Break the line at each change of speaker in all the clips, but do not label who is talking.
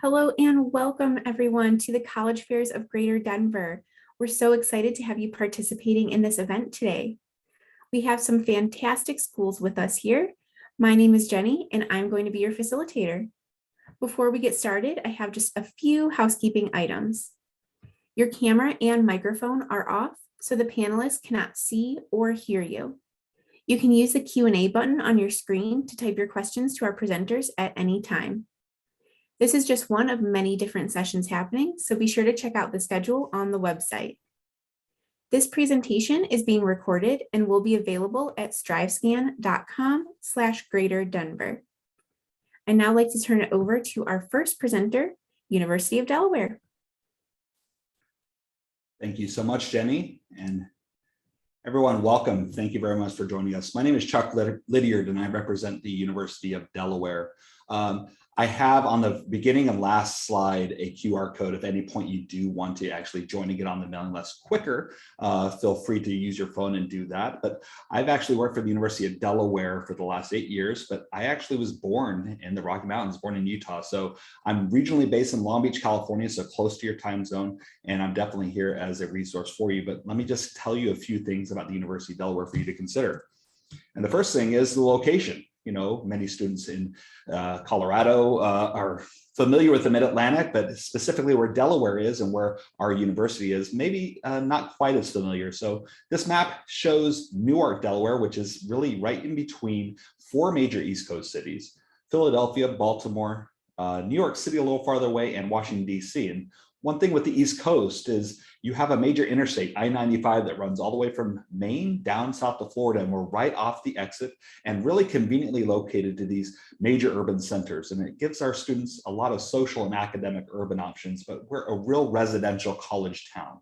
Hello and welcome everyone to the College Fairs of Greater Denver. We're so excited to have you participating in this event today. We have some fantastic schools with us here. My name is Jenny and I'm going to be your facilitator. Before we get started, I have just a few housekeeping items. Your camera and microphone are off, so the panelists cannot see or hear you. You can use the Q&A button on your screen to type your questions to our presenters at any time. This is just one of many different sessions happening, so be sure to check out the schedule on the website. This presentation is being recorded and will be available at strivescan.com/greaterdenver. I'd now like to turn it over to our first presenter, University of Delaware.
Thank you so much, Jenny, and everyone, welcome. Thank you very much for joining us. My name is Chuck Lydiard, and I represent the University of Delaware. I have on the beginning of last slide a QR code. If at any point you do want to actually join and get on the mailing list quicker, feel free to use your phone and do that. But I've actually worked for the University of Delaware for the last 8 years, but I actually was born in the Rocky Mountains, born in Utah. So I'm regionally based in Long Beach, California, so close to your time zone. And I'm definitely here as a resource for you. But let me just tell you a few things about the University of Delaware for you to consider. And the first thing is the location. You know, many students in Colorado are familiar with the Mid-Atlantic, but specifically where Delaware is and where our university is, maybe not quite as familiar. So this map shows Newark, Delaware, which is really right in between 4 major East Coast cities: Philadelphia, Baltimore, New York City a little farther away, and Washington, D.C. And one thing with the East Coast is you have a major interstate, I-95, that runs all the way from Maine down south to Florida, and we're right off the exit and really conveniently located to these major urban centers. And it gives our students a lot of social and academic urban options, but we're a real residential college town.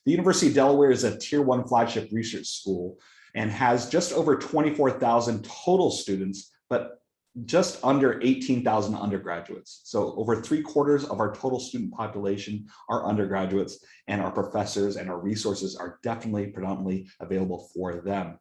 The University of Delaware is a Tier 1 flagship research school and has just over 24,000 total students, but just under 18,000 undergraduates. So over 3/4 of our total student population are undergraduates, and our professors and our resources are definitely predominantly available for them.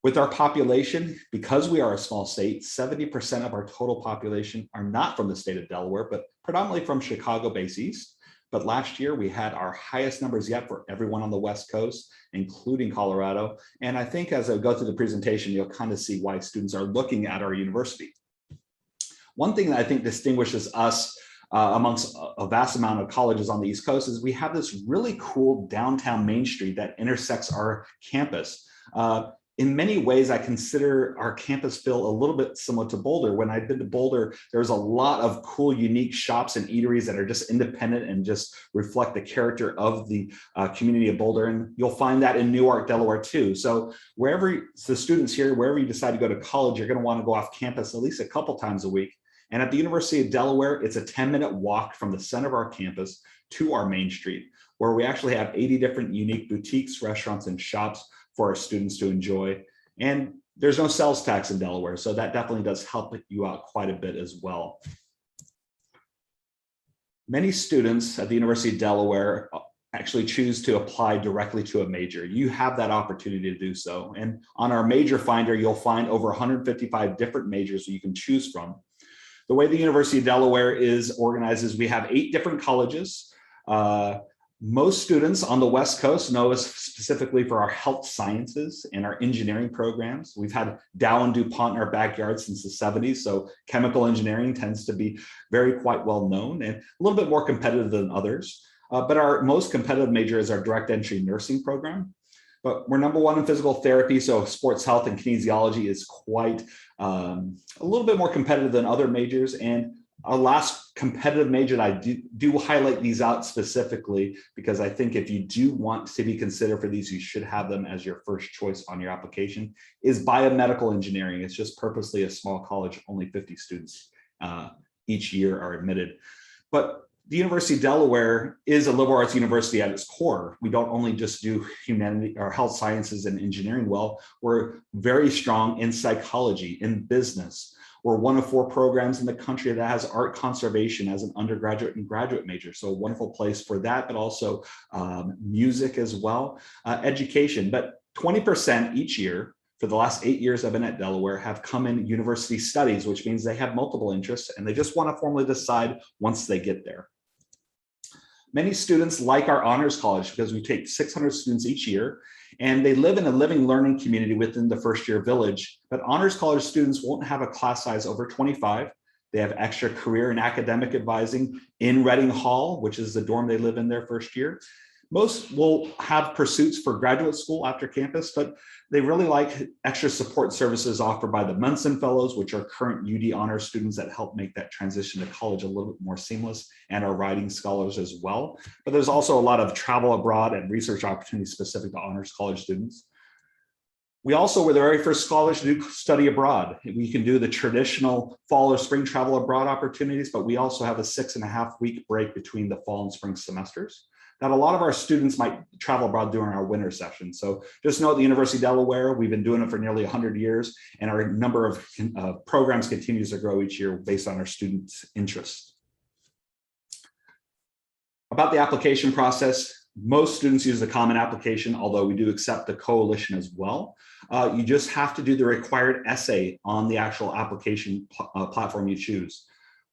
With our population, because we are a small state, 70% of our total population are not from the state of Delaware, but predominantly from Chicago Base East. But last year we had our highest numbers yet for everyone on the West Coast, including Colorado. And I think as I go through the presentation, you'll kind of see why students are looking at our university. One thing that I think distinguishes us amongst a vast amount of colleges on the East Coast is we have this really cool downtown Main Street that intersects our campus. In many ways, I consider our campus feel a little bit similar to Boulder. When I've been to Boulder, there's a lot of cool, unique shops and eateries that are just independent and just reflect the character of the community of Boulder. And you'll find that in Newark, Delaware too. So wherever the students here, wherever you decide to go to college, you're gonna wanna go off campus at least a couple times a week. And at the University of Delaware, it's a 10-minute walk from the center of our campus to our Main Street, where we actually have 80 different unique boutiques, restaurants, and shops for our students to enjoy. And there's no sales tax in Delaware, so that definitely does help you out quite a bit as well. Many students at the University of Delaware actually choose to apply directly to a major. You have that opportunity to do so. And on our major finder, you'll find over 155 different majors that you can choose from. The way the University of Delaware is organized is we have 8 different colleges. Most students on the West Coast know us specifically for our health sciences and our engineering programs. We've had Dow and DuPont in our backyard since the 70s, so chemical engineering tends to be quite well known and a little bit more competitive than others. But our most competitive major is our direct entry nursing program. But we're #1 in physical therapy, so sports health and kinesiology is quite a little bit more competitive than other majors. And our last competitive major, that I do highlight these out specifically because I think if you do want to be considered for these, you should have them as your first choice on your application, is biomedical engineering. It's just purposely a small college, only 50 students each year are admitted. But the University of Delaware is a liberal arts university at its core. We don't only just do humanity or health sciences and engineering well, we're very strong in psychology, in business. We're one of 4 programs in the country that has art conservation as an undergraduate and graduate major. So a wonderful place for that, but also music as well, education. But 20% each year for the last 8 years I've been at Delaware have come in university studies, which means they have multiple interests and they just want to formally decide once they get there. Many students like our honors college because we take 600 students each year and they live in a living learning community within the first year village. But honors college students won't have a class size over 25. They have extra career and academic advising in Reading Hall, which is the dorm they live in their first year. Most will have pursuits for graduate school after campus, but they really like extra support services offered by the Munson Fellows, which are current UD honors students that help make that transition to college a little bit more seamless, and our writing scholars as well. But there's also a lot of travel abroad and research opportunities specific to honors college students. We also were the very first scholars to do study abroad. We can do the traditional fall or spring travel abroad opportunities, but we also have a 6.5-week break between the fall and spring semesters that a lot of our students might travel abroad during our winter session. So just know at the University of Delaware, we've been doing it for nearly 100 years, and our number of programs continues to grow each year based on our students' interests. About the application process, most students use the common application, although we do accept the coalition as well. You just have to do the required essay on the actual application platform you choose.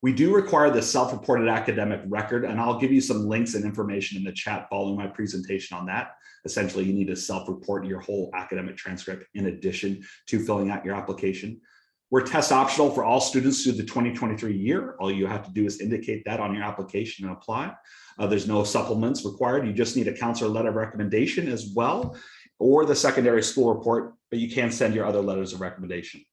We do require the self-reported academic record, and I'll give you some links and information in the chat following my presentation on that. Essentially, you need to self-report your whole academic transcript in addition to filling out your application. We're test optional for all students through the 2023 year. All you have to do is indicate that on your application and apply. There's no supplements required. You just need a counselor letter of recommendation as well, or the secondary school report, but you can send your other letters of recommendation.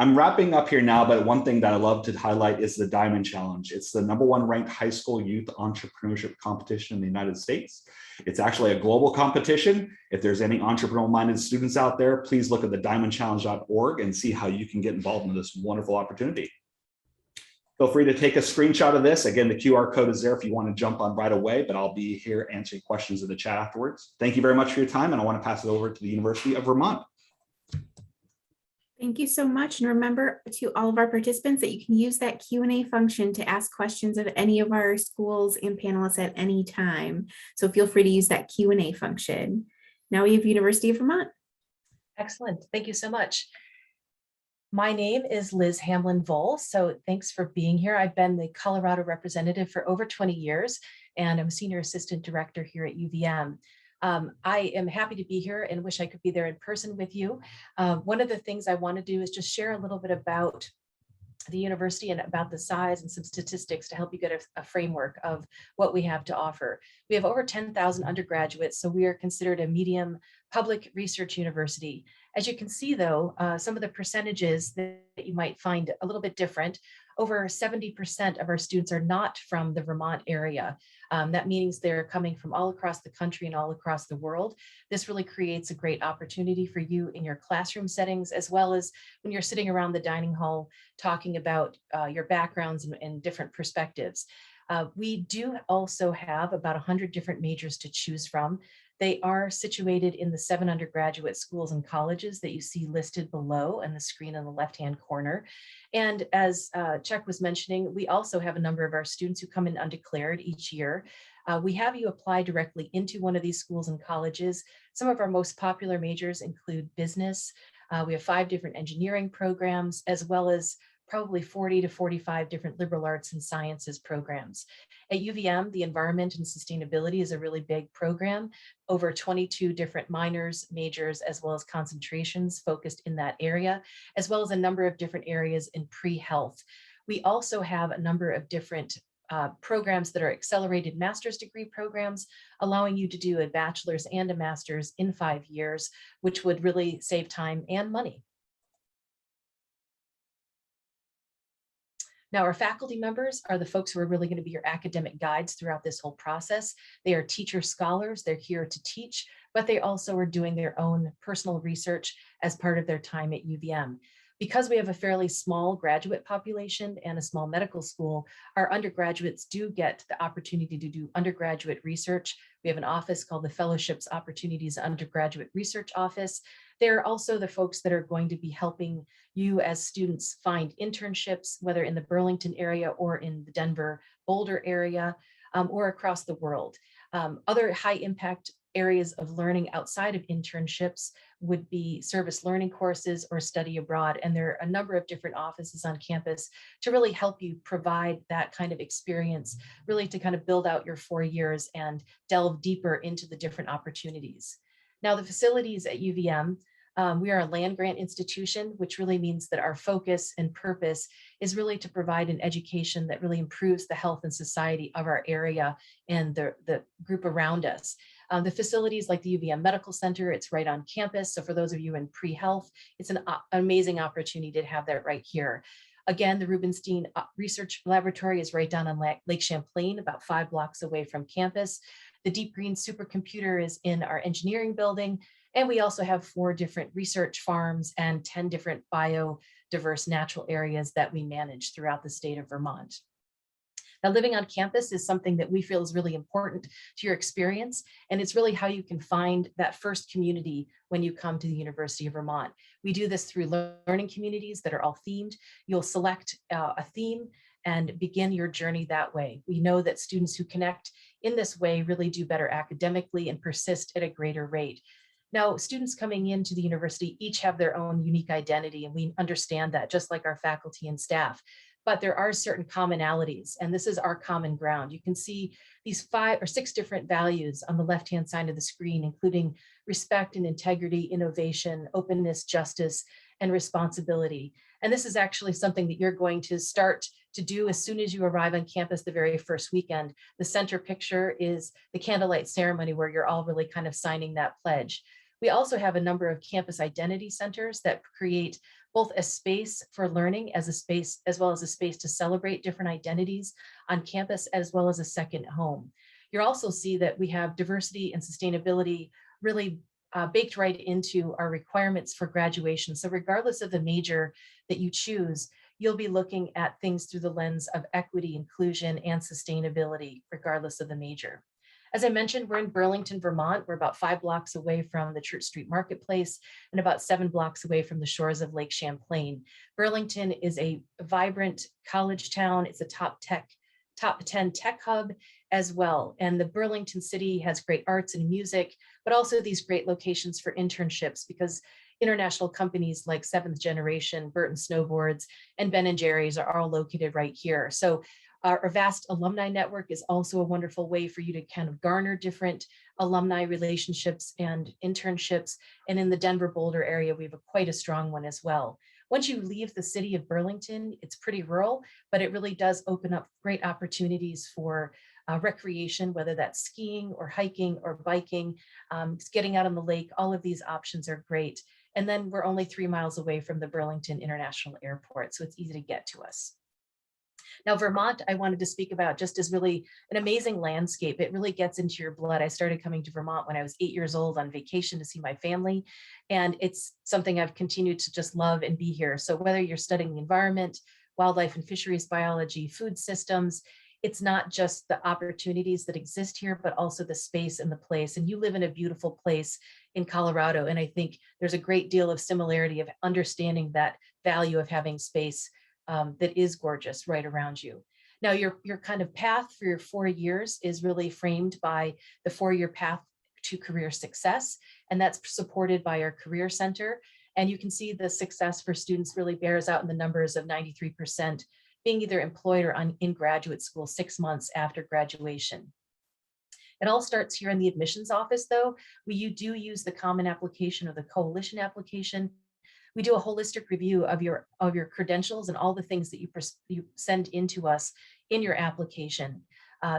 I'm wrapping up here now, but one thing that I love to highlight is the Diamond Challenge. It's the #1 ranked high school youth entrepreneurship competition in the United States. It's actually a global competition. If there's any entrepreneurial-minded students out there, please look at the diamondchallenge.org and see how you can get involved in this wonderful opportunity. Feel free to take a screenshot of this. Again, the QR code is there if you want to jump on right away, but I'll be here answering questions in the chat afterwards. Thank you very much for your time, and I want to pass it over to the University of Vermont.
Thank you so much. And remember to all of our participants that you can use that Q&A function to ask questions of any of our schools and panelists at any time. So feel free to use that Q&A function. Now we have University of Vermont.
Excellent. Thank you so much. My name is Liz Hamlin-Voll, so thanks for being here. I've been the Colorado representative for over 20 years, and I'm a senior assistant director here at UVM. I am happy to be here and wish I could be there in person with you. One of the things I want to do is just share a little bit about the university and about the size and some statistics to help you get a framework of what we have to offer. We have over 10,000 undergraduates, so we are considered a medium public research university. As you can see, though, some of the percentages that you might find a little bit different. Over 70% of our students are not from the Vermont area. That means they're coming from all across the country and all across the world. This really creates a great opportunity for you in your classroom settings, as well as when you're sitting around the dining hall talking about your backgrounds and different perspectives. We do also have about 100 different majors to choose from. They are situated in the 7 undergraduate schools and colleges that you see listed below on the screen on the left-hand corner. And as Chuck was mentioning, we also have a number of our students who come in undeclared each year. We have you apply directly into one of these schools and colleges. Some of our most popular majors include business. We have 5 different engineering programs, as well as probably 40 to 45 different liberal arts and sciences programs. At UVM, the environment and sustainability is a really big program, over 22 different minors, majors, as well as concentrations focused in that area, as well as a number of different areas in pre-health. We also have a number of different programs that are accelerated master's degree programs, allowing you to do a bachelor's and a master's in 5 years, which would really save time and money. Now, our faculty members are the folks who are really going to be your academic guides throughout this whole process. They are teacher scholars. They're here to teach, but they also are doing their own personal research as part of their time at UVM. Because we have a fairly small graduate population and a small medical school, our undergraduates do get the opportunity to do undergraduate research. We have an office called the Fellowships Opportunities Undergraduate Research Office. They're also the folks that are going to be helping you as students find internships, whether in the Burlington area or in the Denver, Boulder area, or across the world. Other high impact areas of learning outside of internships would be service learning courses or study abroad. And there are a number of different offices on campus to really help you provide that kind of experience, really to kind of build out your 4 years and delve deeper into the different opportunities. Now, the facilities at UVM, we are a land grant institution, which really means that our focus and purpose is really to provide an education that really improves the health and society of our area and the group around us. The facilities like the UVM Medical Center, it's right on campus. So for those of you in pre-health, it's an amazing opportunity to have that right here. Again, the Rubenstein Research Laboratory is right down on Lake Champlain, about 5 blocks away from campus. The Deep Green Supercomputer is in our engineering building. And we also have 4 different research farms and 10 different biodiverse natural areas that we manage throughout the state of Vermont. Now, living on campus is something that we feel is really important to your experience, and it's really how you can find that first community when you come to the University of Vermont. We do this through learning communities that are all themed. You'll select a theme and begin your journey that way. We know that students who connect in this way really do better academically and persist at a greater rate. Now, students coming into the university each have their own unique identity, and we understand that, just like our faculty and staff. But there are certain commonalities, and this is our common ground. You can see these 5 or 6 different values on the left-hand side of the screen, including respect and integrity, innovation, openness, justice, and responsibility. And this is actually something that you're going to start to do as soon as you arrive on campus the very first weekend. The center picture is the candlelight ceremony where you're all really kind of signing that pledge. We also have a number of campus identity centers that create both a space for learning as well as a space to celebrate different identities on campus, as well as a second home. You'll also see that we have diversity and sustainability really baked right into our requirements for graduation. So regardless of the major that you choose, you'll be looking at things through the lens of equity, inclusion, and sustainability, regardless of the major. As I mentioned, we're in Burlington, Vermont. We're about 5 blocks away from the Church Street Marketplace and about 7 blocks away from the shores of Lake Champlain. Burlington is a vibrant college town. It's a top 10 tech hub as well. And the Burlington city has great arts and music, but also these great locations for internships, because international companies like Seventh Generation, Burton Snowboards, and Ben & Jerry's are all located right here. So our vast alumni network is also a wonderful way for you to kind of garner different alumni relationships and internships. And in the Denver Boulder area, we have quite a strong one as well. Once you leave the city of Burlington, it's pretty rural, but it really does open up great opportunities for recreation, whether that's skiing or hiking or biking, getting out on the lake. All of these options are great. And then we're only 3 miles away from the Burlington International Airport, so it's easy to get to us. Now, Vermont, I wanted to speak about just as really an amazing landscape. It really gets into your blood. I started coming to Vermont when I was 8 years old on vacation to see my family, and it's something I've continued to just love and be here. So whether you're studying the environment, wildlife and fisheries biology, food systems, it's not just the opportunities that exist here, but also the space and the place. And you live in a beautiful place in Colorado, and I think there's a great deal of similarity of understanding that value of having space that is gorgeous right around you. Now, your kind of path for your 4 years is really framed by the 4-year path to career success, and that's supported by our Career Center. And you can see the success for students really bears out in the numbers of 93% being either employed or in graduate school 6 months after graduation. It all starts here in the admissions office, though. You do use the common application or the coalition application. We do a holistic review of your credentials and all the things that you send into us in your application.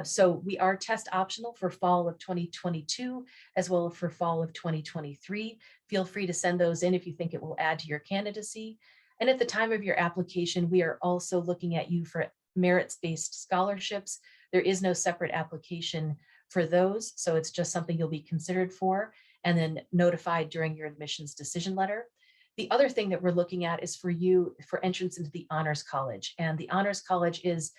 So we are test optional for fall of 2022, as well as for fall of 2023. Feel free to send those in if you think it will add to your candidacy. And at the time of your application, we are also looking at you for merits-based scholarships. There is no separate application for those, so it's just something you'll be considered for and then notified during your admissions decision letter. The other thing that we're looking at is for you for entrance into the Honors College. And the Honors College is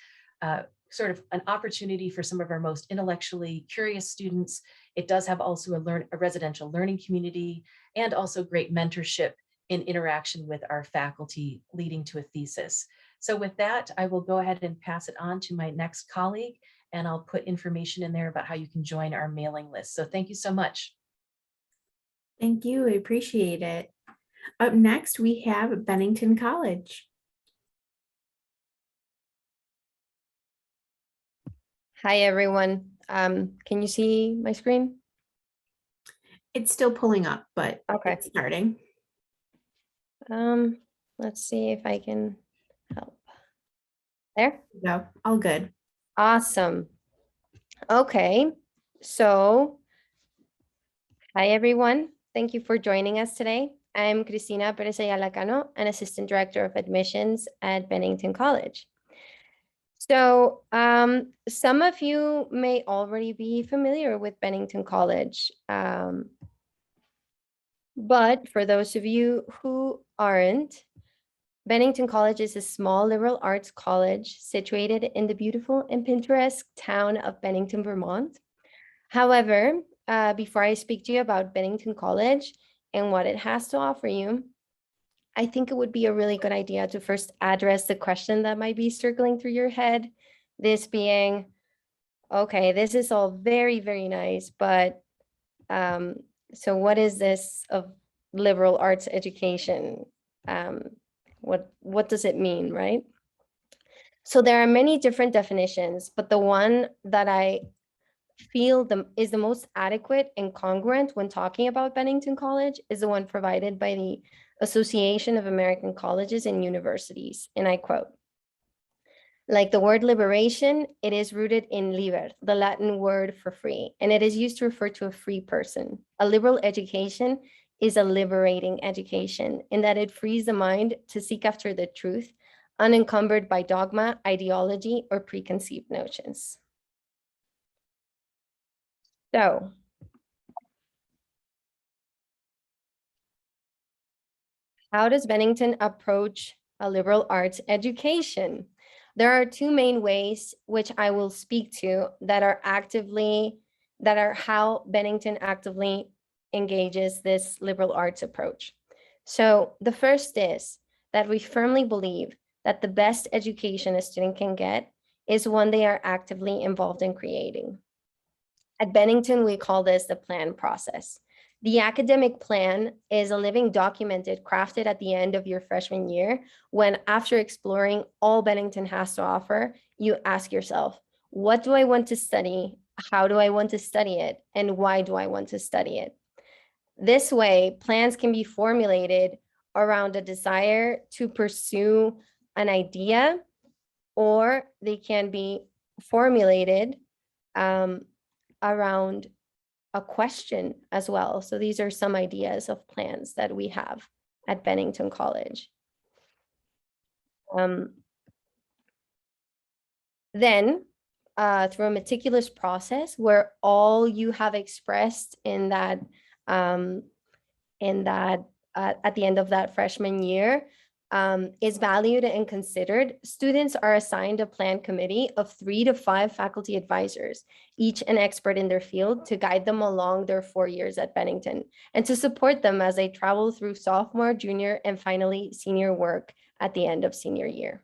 sort of an opportunity for some of our most intellectually curious students. It does have also a residential learning community and also great mentorship in interaction with our faculty leading to a thesis. So with that, I will go ahead and pass it on to my next colleague, and I'll put information in there about how you can join our mailing list. So thank you so much.
Thank you. I appreciate it. Up next, we have Bennington College.
Hi, everyone. Can you see my screen?
It's still pulling up, but
Okay.
it's starting.
Let's see if I can help. There?
No, all good.
Awesome. Okay, so hi, everyone. Thank you for joining us today. I'm Cristina Perez Ayala Cano, an Assistant Director of Admissions at Bennington College. So some of you may already be familiar with Bennington College. But for those of you who aren't, Bennington College is a small liberal arts college situated in the beautiful and picturesque town of Bennington, Vermont. However, before I speak to you about Bennington College and what it has to offer you, I think it would be a really good idea to first address the question that might be circling through your head. This being, okay, this is all very, very nice, but so what is this of liberal arts education? What does it mean, right? So there are many different definitions, but the one that I feel is the most adequate and congruent when talking about Bennington College is the one provided by the Association of American Colleges and Universities, and I quote, "Like the word liberation, it is rooted in liber, the Latin word for free, and it is used to refer to a free person. A liberal education is a liberating education in that it frees the mind to seek after the truth, unencumbered by dogma, ideology, or preconceived notions." So, how does Bennington approach a liberal arts education? There are two main ways which I will speak to that are how Bennington actively engages this liberal arts approach. So the first is that we firmly believe that the best education a student can get is one they are actively involved in creating. At Bennington, we call this the plan process. The academic plan is a living documented crafted at the end of your freshman year, when after exploring all Bennington has to offer, you ask yourself, what do I want to study? How do I want to study it? And why do I want to study it? This way, plans can be formulated around a desire to pursue an idea, or they can be formulated around a question as well. So these are some ideas of plans that we have at Bennington College. Then, through a meticulous process where all you have expressed in that at the end of that freshman year is valued and considered, students are assigned a plan committee of 3 to 5 faculty advisors, each an expert in their field, to guide them along their 4 years at Bennington and to support them as they travel through sophomore, junior, and finally senior work at the end of senior year.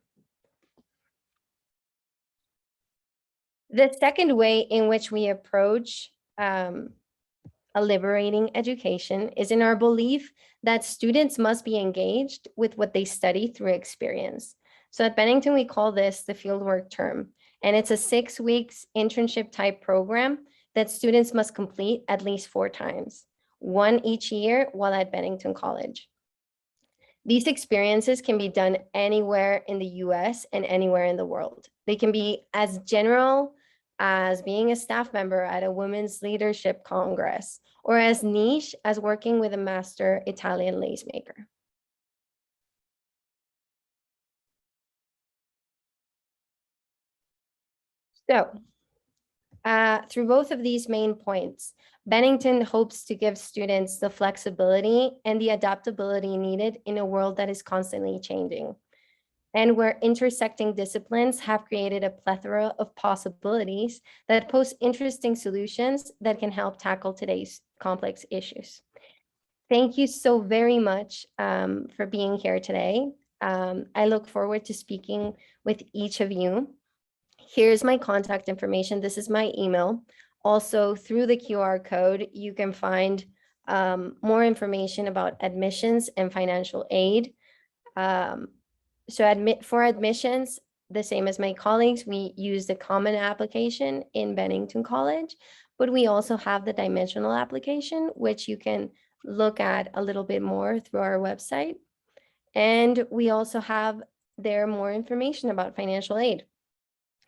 The second way in which we approach a liberating education is in our belief that students must be engaged with what they study through experience. So at Bennington, we call this the fieldwork term, and it's a 6 weeks internship type program that students must complete at least 4 times, 1 each year while at Bennington College. These experiences can be done anywhere in the US and anywhere in the world. They can be as general as being a staff member at a women's leadership congress, or as niche as working with a master Italian lace maker. So, through both of these main points, Bennington hopes to give students the flexibility and the adaptability needed in a world that is constantly changing, and where intersecting disciplines have created a plethora of possibilities that pose interesting solutions that can help tackle today's complex issues. Thank you so very much for being here today. I look forward to speaking with each of you Here's my contact information. This is my email. Also, through the QR code, you can find more information about admissions and financial aid. For admissions, the same as my colleagues, we use the common application in Bennington College, but we also have the dimensional application, which you can look at a little bit more through our website. And we also have there more information about financial aid.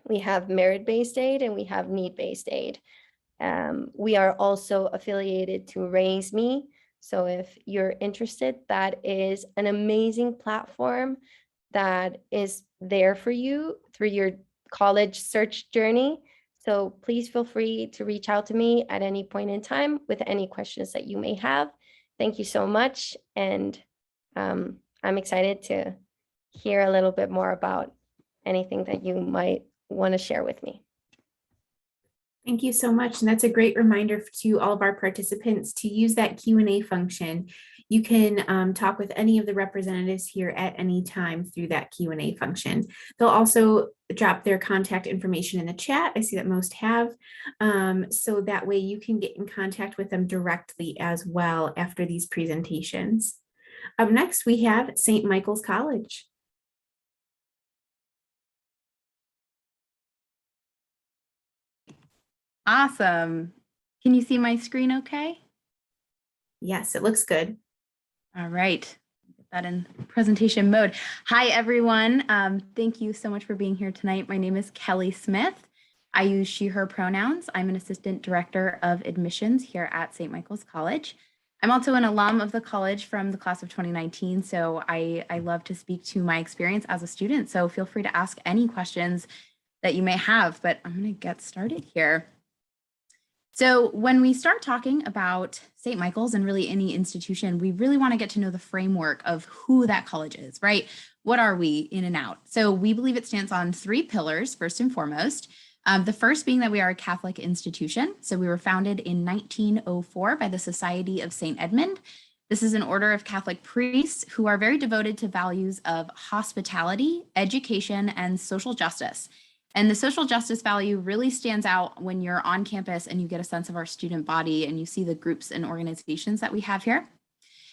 We have merit-based aid and we have need-based aid. We are also affiliated to Raise Me. So if you're interested, that is an amazing platform that is there for you through your college search journey. So please feel free to reach out to me at any point in time with any questions that you may have. Thank you so much. And I'm excited to hear a little bit more about anything that you might want to share with me.
Thank you so much. And that's a great reminder to all of our participants to use that Q&A function. You can talk with any of the representatives here at any time through that Q&A function. They'll also drop their contact information in the chat. I see that most have. So that way you can get in contact with them directly as well after these presentations. Up next, we have St. Michael's College.
Awesome. Can you see my screen okay?
Yes, it looks good.
All right. Get that in presentation mode. Hi, everyone. Thank you so much for being here tonight. My name is Kelly Smith. I use she, her pronouns. I'm an assistant director of admissions here at St. Michael's College. I'm also an alum of the college from the class of 2019, so I love to speak to my experience as a student. So feel free to ask any questions that you may have, but I'm going to get started here. So when we start talking about St. Michael's and really any institution, we really want to get to know the framework of who that college is, right? What are we in and out? So we believe it stands on 3 pillars, first and foremost. The first being that we are a Catholic institution. So we were founded in 1904 by the Society of St. Edmund. This is an order of Catholic priests who are very devoted to values of hospitality, education, and social justice. And the social justice value really stands out when you're on campus and you get a sense of our student body and you see the groups and organizations that we have here.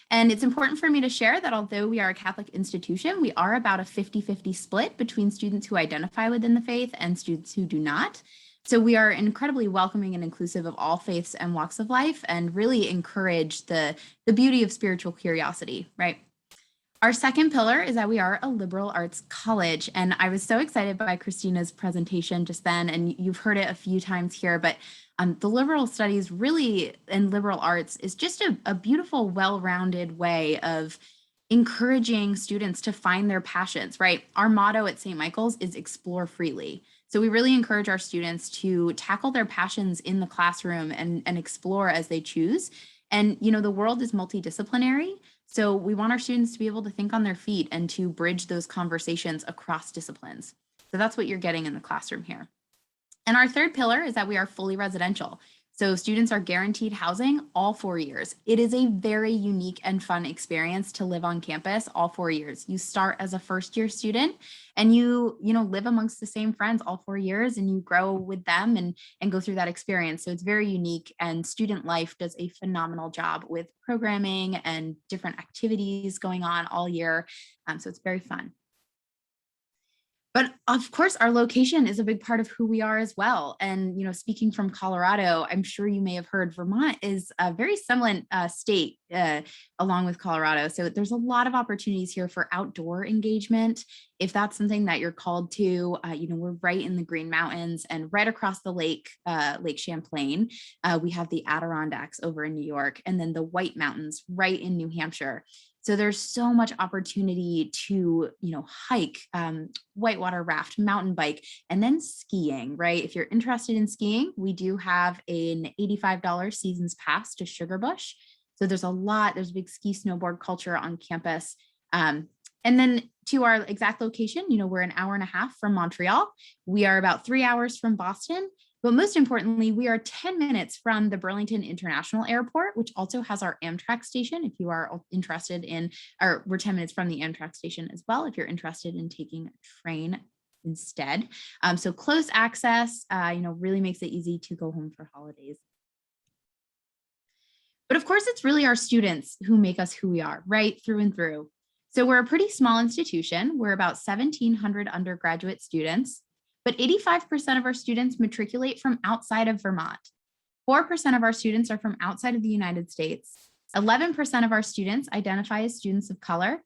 And it's important for me to share that although we are a Catholic institution, we are about a 50-50 split between students who identify within the faith and students who do not. So we are incredibly welcoming and inclusive of all faiths and walks of life and really encourage the beauty of spiritual curiosity, right? Our second pillar is that we are a liberal arts college. And I was so excited by Christina's presentation just then, and you've heard it a few times here, but the liberal studies really and liberal arts is just a beautiful, well-rounded way of encouraging students to find their passions, right? Our motto at St. Michael's is explore freely. So we really encourage our students to tackle their passions in the classroom and explore as they choose. And, you know, the world is multidisciplinary. So we want our students to be able to think on their feet and to bridge those conversations across disciplines. So that's what you're getting in the classroom here. And our third pillar is that we are fully residential. So students are guaranteed housing all 4 years. It is a very unique and fun experience to live on campus all 4 years. You start as a first-year student and you live amongst the same friends all 4 years and you grow with them and go through that experience. So it's very unique, and Student Life does a phenomenal job with programming and different activities going on all year. So it's very fun. But of course, our location is a big part of who we are as well. And, speaking from Colorado, I'm sure you may have heard Vermont is a very similar state along with Colorado. So there's a lot of opportunities here for outdoor engagement. If that's something that you're called to, we're right in the Green Mountains and right across the lake, Lake Champlain. We have the Adirondacks over in New York, and then the White Mountains right in New Hampshire. So there's so much opportunity to, hike, whitewater raft, mountain bike, and then skiing, right? If you're interested in skiing, we do have an $85 seasons pass to Sugarbush. So there's a big ski snowboard culture on campus. And then to our exact location, we're an hour and a half from Montreal. We are about 3 hours from Boston. But most importantly, we are 10 minutes from the Burlington International Airport, which also has our Amtrak station. If you are interested in, or we're 10 minutes from the Amtrak station as well, if you're interested in taking a train instead. So close access, really makes it easy to go home for holidays. But of course, it's really our students who make us who we are, right through and through. So we're a pretty small institution. We're about 1,700 undergraduate students, but 85% of our students matriculate from outside of Vermont. 4% of our students are from outside of the United States. 11% of our students identify as students of color.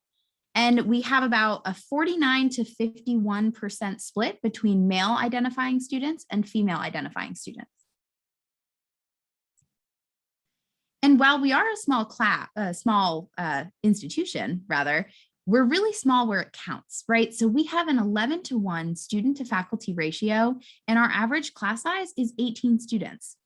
And we have about a 49 to 51% split between male identifying students and female identifying students. And while we are a small institution, we're really small where it counts, right? So we have an 11-to-1 student to faculty ratio, and our average class size is 18 students.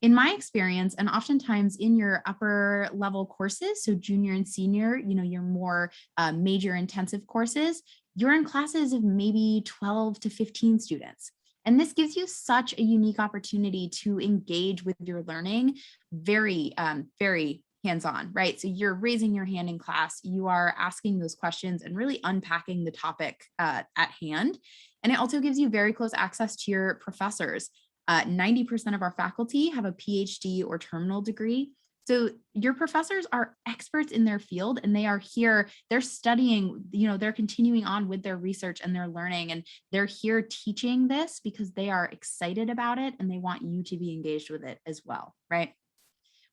In my experience, and oftentimes in your upper level courses, so junior and senior, your more major intensive courses, you're in classes of maybe 12 to 15 students. And this gives you such a unique opportunity to engage with your learning very, very hands-on, right? So you're raising your hand in class, you are asking those questions and really unpacking the topic at hand. And it also gives you very close access to your professors. 90% of our faculty have a PhD or terminal degree. So your professors are experts in their field, and they are here, they're studying, they're continuing on with their research and their learning, and they're here teaching this because they are excited about it and they want you to be engaged with it as well, right?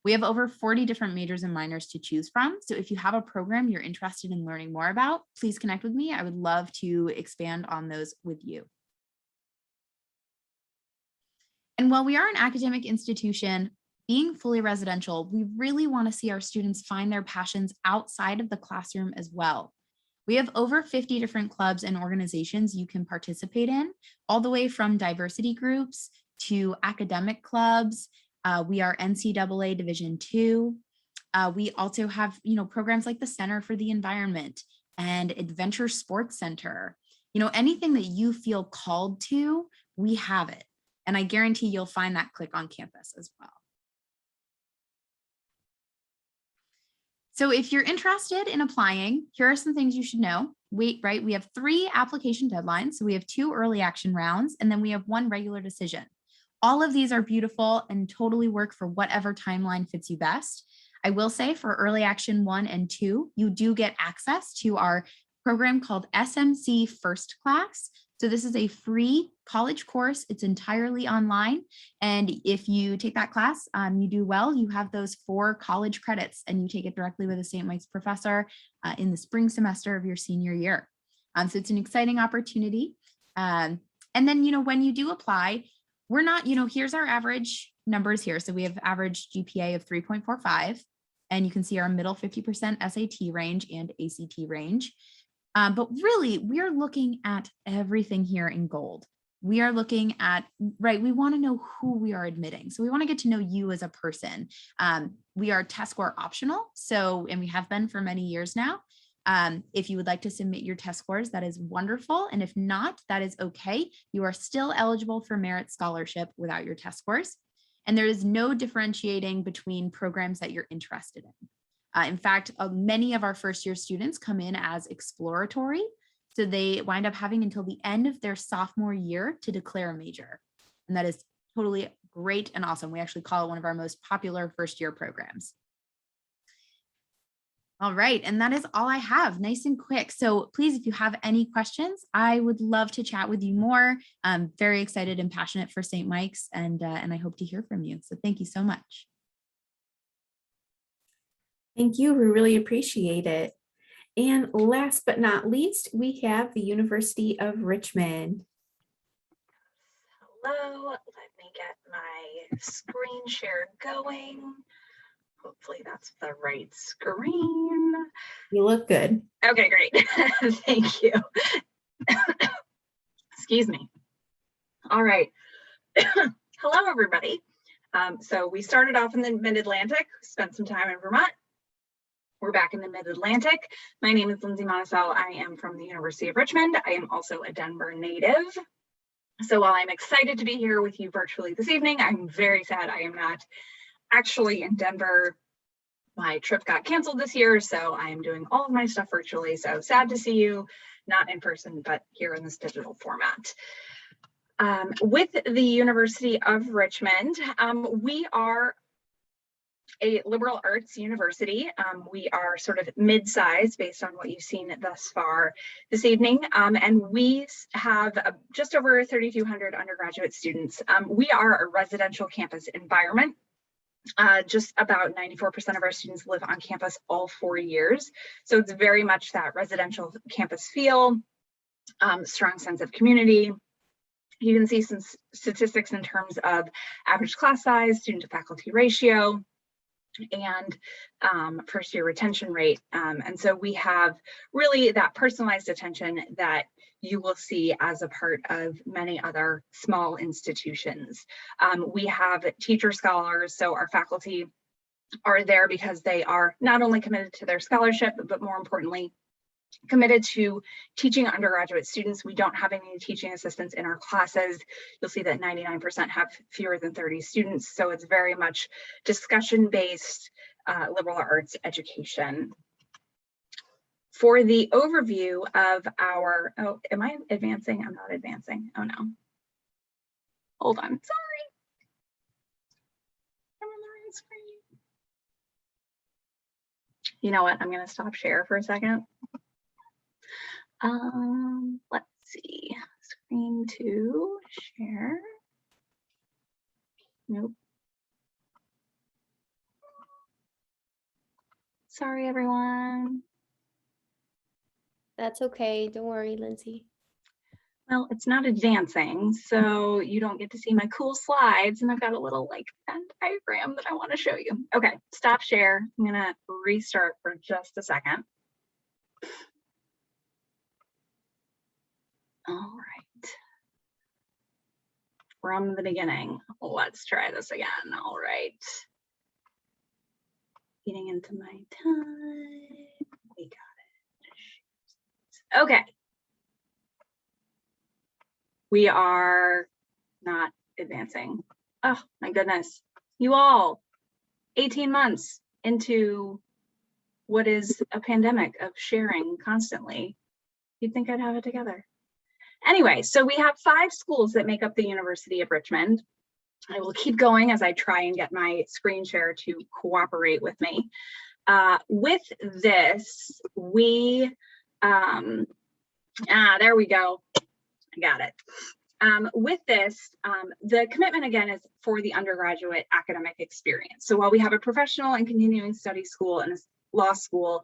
We have over 40 different majors and minors to choose from. So if you have a program you're interested in learning more about, please connect with me. I would love to expand on those with you. And while we are an academic institution, being fully residential, we really want to see our students find their passions outside of the classroom as well. We have over 50 different clubs and organizations you can participate in, all the way from diversity groups to academic clubs. We are NCAA Division II. We also have, programs like the Center for the Environment and Adventure Sports Center. Anything that you feel called to, we have it. And I guarantee you'll find that click on campus as well. So if you're interested in applying, here are some things you should know. We have 3 application deadlines. So we have 2 early action rounds, and then we have 1 regular decision. All of these are beautiful and totally work for whatever timeline fits you best. I will say for early action 1 and 2, you do get access to our program called SMC First Class. So this is a free college course. It's entirely online. And if you take that class, you do well, you have those 4 college credits and you take it directly with a St. Mike's professor in the spring semester of your senior year. So it's an exciting opportunity. And then, when you do apply, we're not, here's our average numbers here. So we have average GPA of 3.45, and you can see our middle 50% SAT range and ACT range. But really, we are looking at everything here in gold. We are looking at, we want to know who we are admitting. So we want to get to know you as a person. We are test score optional. And we have been for many years now. If you would like to submit your test scores, that is wonderful. And if not, that is okay. You are still eligible for merit scholarship without your test scores. And there is no differentiating between programs that you're interested in. In fact, many of our first year students come in as exploratory. So they wind up having until the end of their sophomore year to declare a major. And that is totally great and awesome. We actually call it one of our most popular first year programs. All right, and that is all I have, nice and quick. So please, if you have any questions, I would love to chat with you more. I'm very excited and passionate for St. Mike's, and I hope to hear from you. So thank you so much.
Thank you. We really appreciate it. And last but not least, we have the University of Richmond.
Hello, let me get my screen share going. Hopefully that's the right screen.
You look good.
Okay, great. Thank you. Excuse me. All right. Hello, everybody. So we started off in the Mid-Atlantic, spent some time in Vermont. We're back in the Mid-Atlantic. My name is Lindsay Montesell. I am from the University of Richmond. I am also a Denver native. So while I'm excited to be here with you virtually this evening, I'm very sad I am not actually in Denver. My trip got canceled this year, so I am doing all of my stuff virtually. So sad to see you not in person, but here in this digital format. With the University of Richmond, we are a liberal arts university. We are sort of mid-sized based on what you've seen thus far this evening. And we have just over 3,200 undergraduate students. We are a residential campus environment. Just about 94% of our students live on campus all 4 years. So it's very much that residential campus feel, strong sense of community. You can see some statistics in terms of average class size, student to faculty ratio, and first year retention rate. And so we have really that personalized attention that you will see as a part of many other small institutions. We have teacher scholars, so our faculty are there because they are not only committed to their scholarship, but more importantly, committed to teaching undergraduate students. We don't have any teaching assistants in our classes. You'll see that 99% have fewer than 30 students. So it's very much discussion-based liberal arts education. For the overview of our, oh, am I advancing? I'm not advancing. Oh no. Hold on, sorry. I'm on the right screen. You know what? I'm gonna stop share for a second. Let's see, screen to share. Nope. Sorry, everyone.
That's okay. Don't worry, Lindsay.
Well, it's not advancing, so you don't get to see my cool slides, and I've got a little like Venn diagram that I want to show you. Okay, stop share. I'm gonna restart for just a second. All right. From the beginning, let's try this again. All right. Getting into my time. We got it. Okay. We are not advancing. Oh my goodness. You all, 18 months into what is a pandemic of sharing constantly, you'd think I'd have it together. Anyway, so we have 5 schools that make up the University of Richmond. I will keep going as I try and get my screen share to cooperate with me. With this, we, there we go, I got it. With this, the commitment again is for the undergraduate academic experience. So while we have a professional and continuing study school and a law school,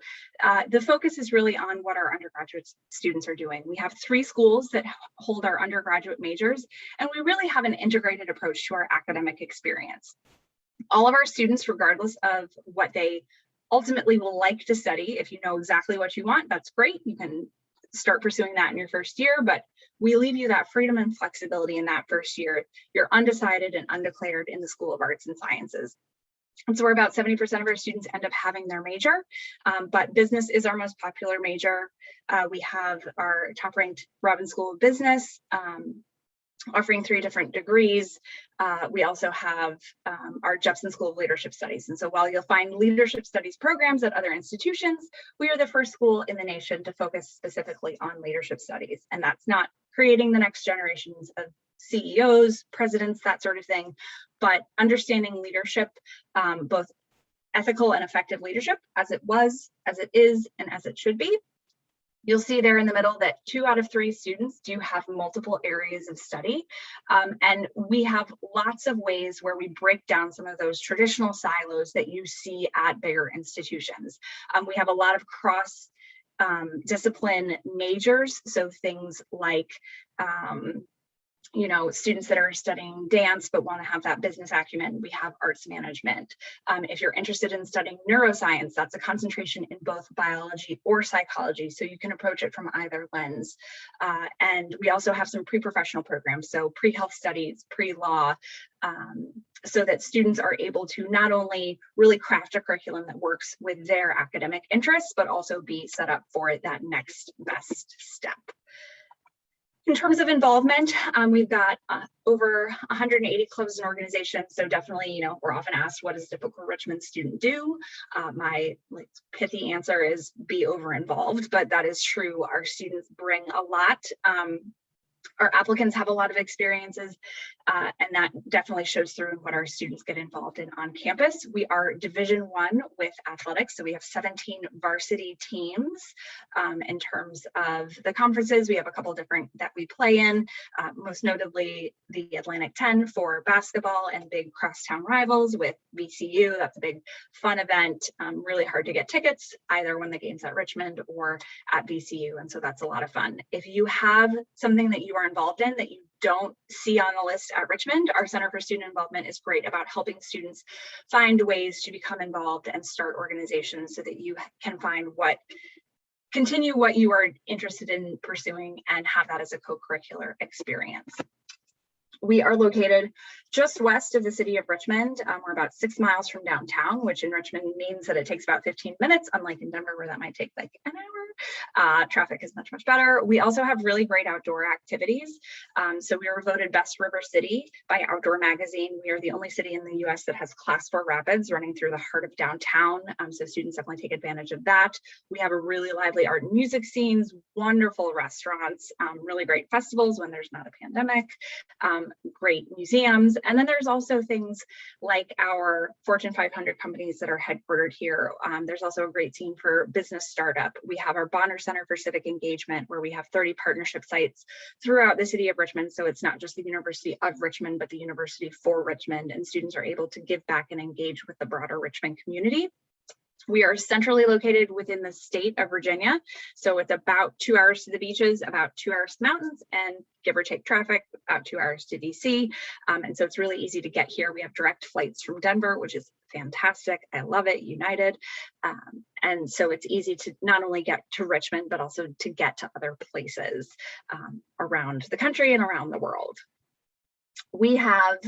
the focus is really on what our undergraduate students are doing. We have 3 schools that hold our undergraduate majors, and we really have an integrated approach to our academic experience. All of our students, regardless of what they ultimately will like to study, if you know exactly what you want, that's great. You can start pursuing that in your first year, but we leave you that freedom and flexibility in that first year. You're undecided and undeclared in the School of Arts and Sciences. And so we're about 70% of our students end up having their major, but business is our most popular major. We have our top ranked Robbins School of Business, offering 3 different degrees. We also have our Jepson School of Leadership Studies. And so while you'll find leadership studies programs at other institutions, we are the first school in the nation to focus specifically on leadership studies. And that's not creating the next generations of CEOs, presidents, that sort of thing, but understanding leadership, both ethical and effective leadership as it was, as it is, and as it should be. You'll see there in the middle that 2 out of 3 students do have multiple areas of study. And we have lots of ways where we break down some of those traditional silos that you see at bigger institutions. We have a lot of cross discipline majors. So things like, you know, students that are studying dance but want to have that business acumen, we have arts management. If you're interested in studying neuroscience, that's a concentration in both biology or psychology, so you can approach it from either lens. And we also have some pre-professional programs, so pre-health studies, pre-law, so that students are able to not only really craft a curriculum that works with their academic interests, but also be set up for that next best step. In terms of involvement, we've got over 180 clubs and organizations. So definitely, we're often asked, what does a typical Richmond student do? My pithy answer is be over involved, but that is true. Our students bring a lot. Our applicants have a lot of experiences, and that definitely shows through in what our students get involved in on campus. We are Division I with athletics, so we have 17 varsity teams. In terms of the conferences, we have a couple different that we play in, most notably the Atlantic 10 for basketball and big crosstown rivals with VCU. That's a big fun event, really hard to get tickets either when the game's at Richmond or at VCU, and so that's a lot of fun. If you have something that you are involved in that you don't see on the list at Richmond, our Center for Student Involvement is great about helping students find ways to become involved and start organizations so that you can continue what you are interested in pursuing and have that as a co-curricular experience. We are located just west of the city of Richmond. We're about 6 miles from downtown, which in Richmond means that it takes about 15 minutes, unlike in Denver where that might take like an hour. Traffic is much, much better. We also have really great outdoor activities. So we were voted Best River City by Outdoor Magazine. We are the only city in the US that has Class 4 rapids running through the heart of downtown. So students definitely take advantage of that. We have a really lively art and music scenes, wonderful restaurants, really great festivals when there's not a pandemic. Great museums. And then there's also things like our Fortune 500 companies that are headquartered here. There's also a great scene for business startup. We have our Bonner Center for Civic Engagement, where we have 30 partnership sites throughout the city of Richmond. So it's not just the University of Richmond, but the University for Richmond, and students are able to give back and engage with the broader Richmond community. We are centrally located within the state of Virginia. So it's about 2 hours to the beaches, about 2 hours to the mountains, and give or take traffic, about 2 hours to DC. And so it's really easy to get here. We have direct flights from Denver, which is fantastic. I love it, United. And so it's easy to not only get to Richmond, but also to get to other places around the country and around the world. We have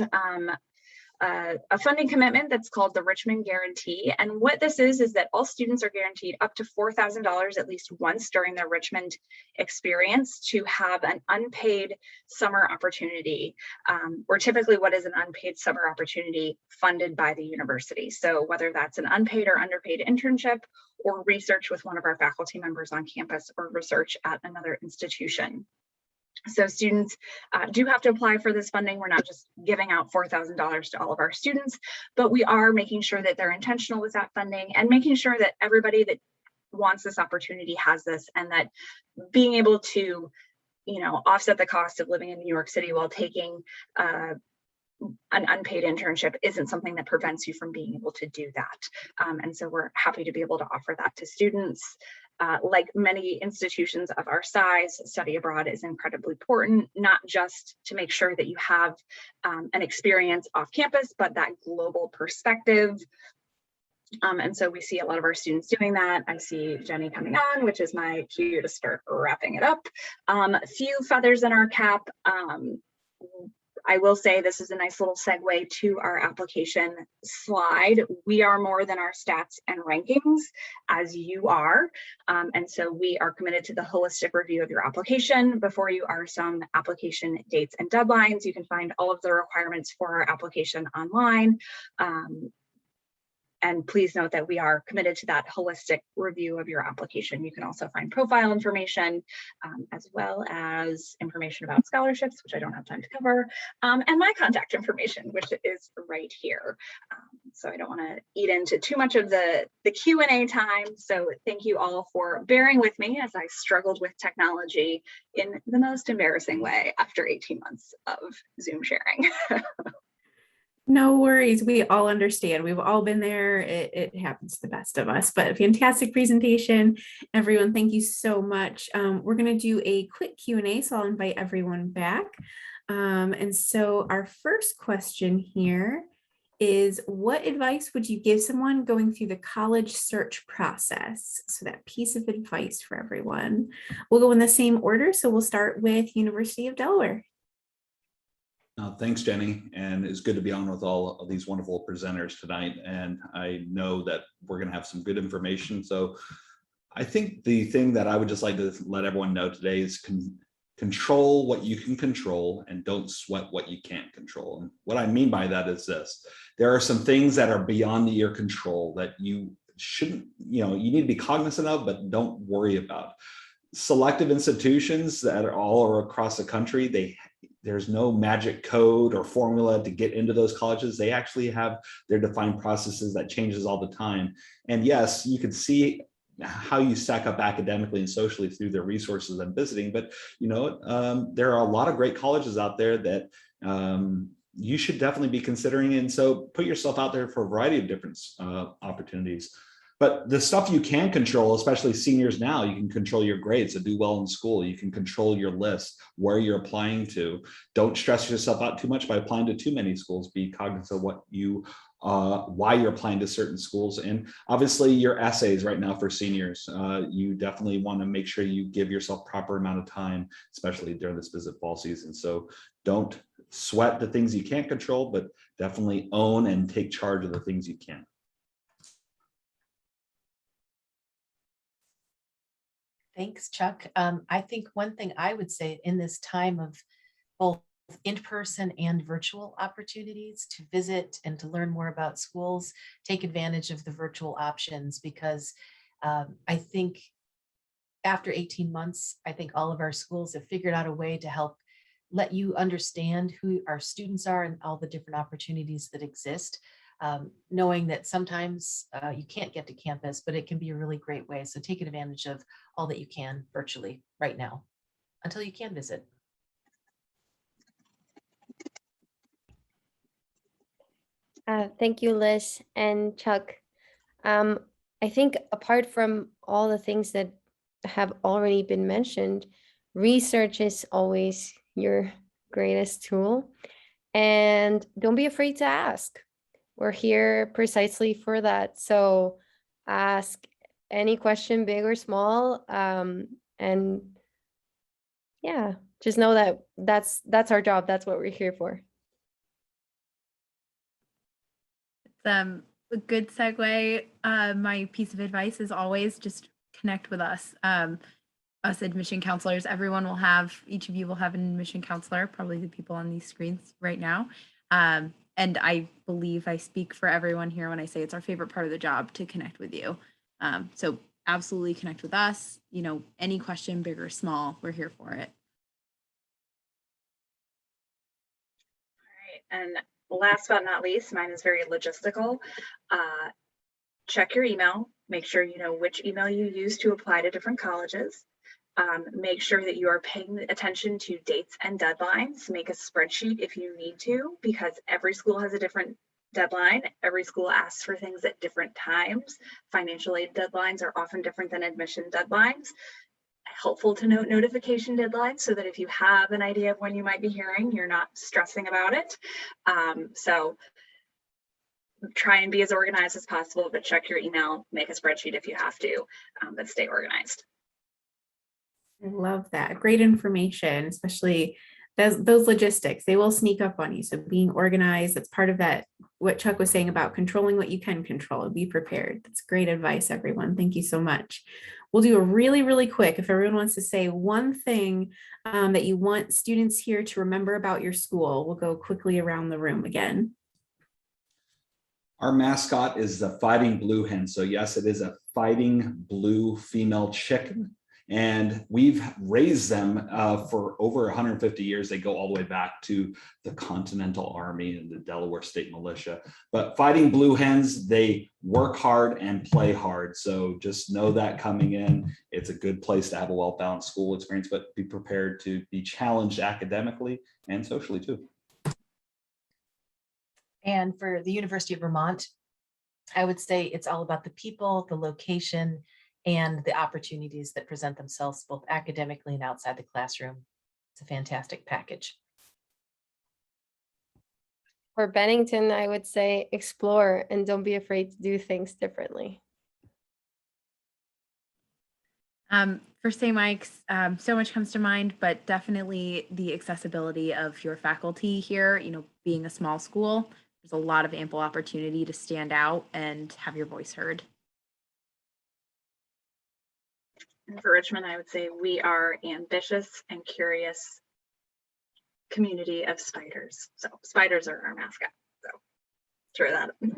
a funding commitment that's called the Richmond Guarantee. And what this is that all students are guaranteed up to $4,000 at least once during their Richmond experience to have an unpaid summer opportunity, or typically what is an unpaid summer opportunity funded by the university. So whether that's an unpaid or underpaid internship or research with one of our faculty members on campus or research at another institution. So students do have to apply for this funding. We're not just giving out $4,000 to all of our students, but we are making sure that they're intentional with that funding and making sure that everybody that wants this opportunity has this, and that being able to, offset the cost of living in New York City while taking an unpaid internship isn't something that prevents you from being able to do that. And so we're happy to be able to offer that to students. Like many institutions of our size, study abroad is incredibly important, not just to make sure that you have an experience off campus, but that global perspective. And so we see a lot of our students doing that. I see Jenny coming on, which is my cue to start wrapping it up. A few feathers in our cap. I will say this is a nice little segue to our application slide. We are more than our stats and rankings, as you are. And so we are committed to the holistic review of your application. Before you are some application dates and deadlines. You can find all of the requirements for our application online. And please note that we are committed to that holistic review of your application. You can also find profile information, as well as information about scholarships, which I don't have time to cover, and my contact information, which is right here. So I don't want to eat into too much of the Q&A time. So thank you all for bearing with me as I struggled with technology in the most embarrassing way after 18 months of Zoom sharing.
No worries. We all understand. We've all been there. It happens to the best of us, but fantastic presentation. Everyone, thank you so much. We're going to do a quick Q&A, so I'll invite everyone back. And so our first question here is, what advice would you give someone going through the college search process? So that piece of advice for everyone. We'll go in the same order. So we'll start with University of Delaware.
Thanks, Jenny, and it's good to be on with all of these wonderful presenters tonight. And I know that we're going to have some good information. So I think the thing that I would just like to let everyone know today is control what you can control and don't sweat what you can't control. And what I mean by that is this: there are some things that are beyond your control that you shouldn't, you need to be cognizant of, but don't worry about. Selective institutions that are all across the country, there's no magic code or formula to get into those colleges. They actually have their defined processes that changes all the time. And yes, you can see how you stack up academically and socially through their resources and visiting, but there are a lot of great colleges out there that you should definitely be considering. And so put yourself out there for a variety of different opportunities. But the stuff you can control, especially seniors now, you can control your grades, so do well in school. You can control your list, where you're applying to. Don't stress yourself out too much by applying to too many schools. Be cognizant of what why you're applying to certain schools. And obviously your essays right now for seniors, you definitely want to make sure you give yourself proper amount of time, especially during this visit fall season. So don't sweat the things you can't control, but definitely own and take charge of the things you can.
Thanks, Chuck. I think one thing I would say in this time of both in-person and virtual opportunities to visit and to learn more about schools, take advantage of the virtual options, because I think after 18 months, I think all of our schools have figured out a way to help let you understand who our students are and all the different opportunities that exist. Knowing that sometimes you can't get to campus, but it can be a really great way. So take advantage of all that you can virtually right now until you can visit.
Thank you, Liz and Chuck. I think apart from all the things that have already been mentioned, research is always your greatest tool. And don't be afraid to ask. We're here precisely for that. So ask any question, big or small. And yeah, just know that that's our job. That's what we're here for.
A good segue. My piece of advice is always just connect with us. Us admission counselors, each of you will have an admission counselor, probably the people on these screens right now. And I believe I speak for everyone here when I say it's our favorite part of the job to connect with you. So absolutely connect with us. Any question, big or small, we're here for it.
All right, and last but not least, mine is very logistical. Check your email, make sure you know which email you use to apply to different colleges. Make sure that you are paying attention to dates and deadlines. Make a spreadsheet if you need to, because every school has a different deadline. Every school asks for things at different times. Financial aid deadlines are often different than admission deadlines. Helpful to note notification deadlines so that if you have an idea of when you might be hearing, you're not stressing about it. So try and be as organized as possible, but check your email, make a spreadsheet if you have to, but stay organized.
I love that. Great information, especially those logistics. They will sneak up on you. So being organized, that's part of that, what Chuck was saying about controlling what you can control and be prepared. That's great advice, everyone. Thank you so much. We'll do a really, really quick, if everyone wants to say one thing that you want students here to remember about your school, we'll go quickly around the room again.
Our mascot is the fighting blue hen. So yes, it is a fighting blue female chicken. And we've raised them for over 150 years. They go all the way back to the Continental Army and the Delaware State Militia. But fighting blue hens, they work hard and play hard. So just know that coming in, it's a good place to have a well-balanced school experience, but be prepared to be challenged academically and socially too.
And for the University of Vermont, I would say it's all about the people, the location, and the opportunities that present themselves both academically and outside the classroom. It's a fantastic package.
For Bennington, I would say explore and don't be afraid to do things differently.
For St. Mike's, so much comes to mind, but definitely the accessibility of your faculty here. Being a small school, there's a lot of ample opportunity to stand out and have your voice heard.
And for Richmond, I would say we are ambitious and curious community of spiders. So spiders are our mascot. So throw that in.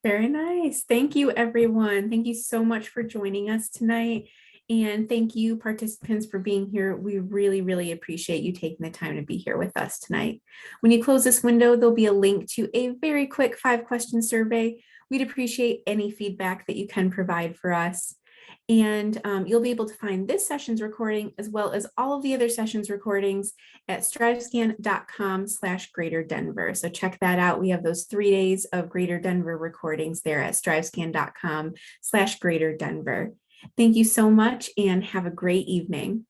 Very nice. Thank you, everyone. Thank you so much for joining us tonight. And thank you, participants, for being here. We really, really appreciate you taking the time to be here with us tonight. When you close this window, there'll be a link to a very quick 5-question survey. We'd appreciate any feedback that you can provide for us. And you'll be able to find this session's recording as well as all of the other sessions recordings at strivescan.com/Greater Denver. So check that out. We have those 3 days of Greater Denver recordings there at strivescan.com/Greater Denver. Thank you so much and have a great evening.